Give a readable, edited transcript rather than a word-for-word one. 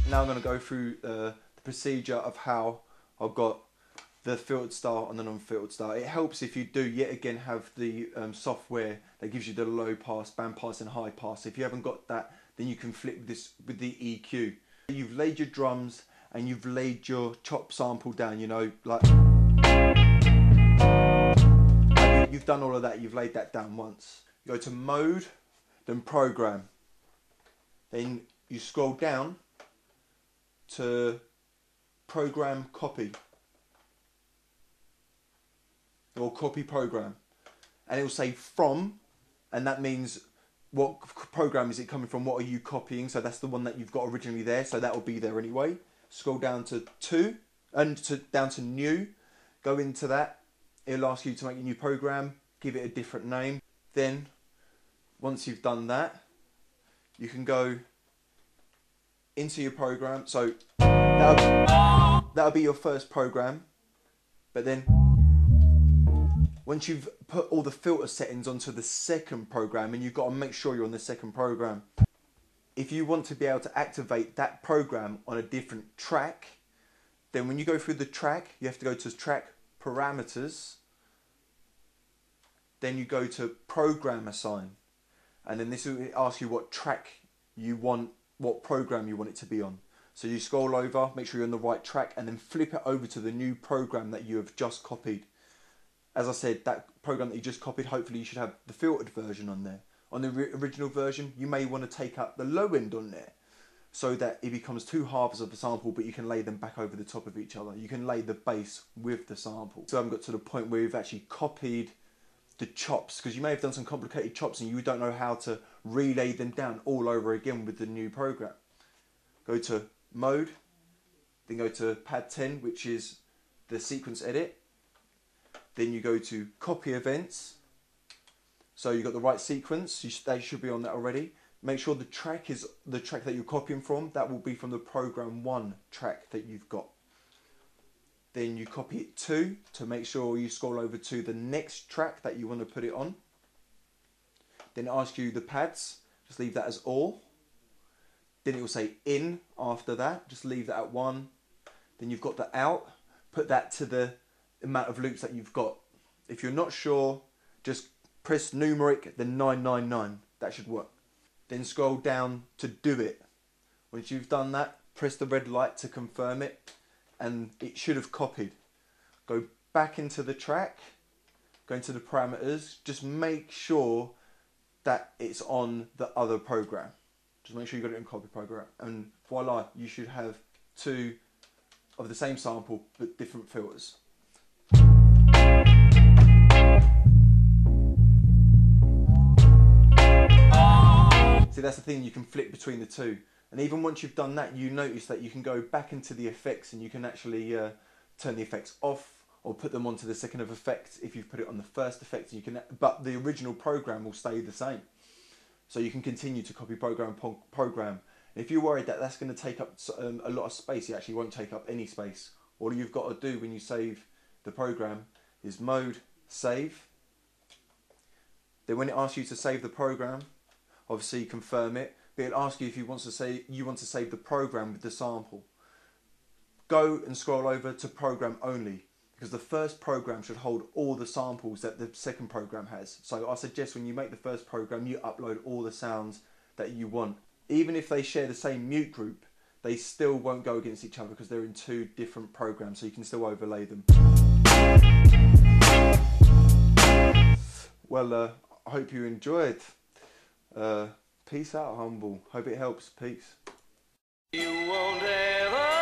Now I'm going to go through the procedure of how I've got the filtered style and the non-filtered style. It helps if you do yet again have the software that gives you the low pass, band pass and high pass. If you haven't got that, then you can flip this with the EQ. You've laid your drums and you've laid your chop sample down, you know, like you've done all of that, you've laid that down once. You go to mode, then program. Then you scroll down to program copy or copy program, and it will say from, and that means what program is it coming from, what are you copying, so that's the one that you've got originally there, so that will be there anyway. Scroll down to down to new, go into that, it'll ask you to make a new program, give it a different name. Then once you've done that, you can go into your program, so that'll be your first program, but then once you've put all the filter settings onto the second program, and you've got to make sure you're on the second program. If you want to be able to activate that program on a different track, then when you go through the track, you have to go to track parameters, then you go to program assign, and then this will ask you what track you want, what program you want it to be on. So you scroll over, make sure you're on the right track, and then flip it over to the new program that you have just copied. As I said, that program that you just copied, hopefully you should have the filtered version on there. On the original version, you may want to take up the low end on there, so that it becomes two halves of a sample, but you can lay them back over the top of each other. You can lay the bass with the sample. So I've got to the point where you've actually copied the chops, because you may have done some complicated chops and you don't know how to relay them down all over again with the new program. Go to mode, then go to pad 10, which is the sequence edit. Then you go to copy events. So you've got the right sequence, they should be on that already. Make sure the track is the track that you're copying from. That will be from the program 1 track that you've got. Then you copy it to make sure you scroll over to the next track that you want to put it on. Then it asks you the pads, just leave that as all. Then it will say in after that, just leave that at 1. Then you've got the out, put that to the amount of loops that you've got. If you're not sure, just press numeric, then 999, that should work. Then scroll down to do it. Once you've done that, press the red light to confirm it, and it should have copied. Go back into the track, go into the parameters, just make sure that it's on the other program. Just make sure you got it in copy program, and voila, you should have two of the same sample but different filters. See, that's the thing, you can flip between the two, and even once you've done that, you notice that you can go back into the effects and you can actually turn the effects off or put them onto the second of effects if you've put it on the first effect. You can, but the original program will stay the same, so you can continue to copy program. If you're worried that that's going to take up a lot of space, it actually won't take up any space. All you've got to do when you save the program is mode, save. Then when it asks you to save the program, obviously confirm it, but it'll ask you if you want to save the program with the sample. Go and scroll over to program only, because the first program should hold all the samples that the second program has. So I suggest when you make the first program, you upload all the sounds that you want. Even if they share the same mute group, they still won't go against each other because they're in two different programs, so you can still overlay them. Well, I hope you enjoyed. Peace out, humble. Hope it helps. Peace. You won't ever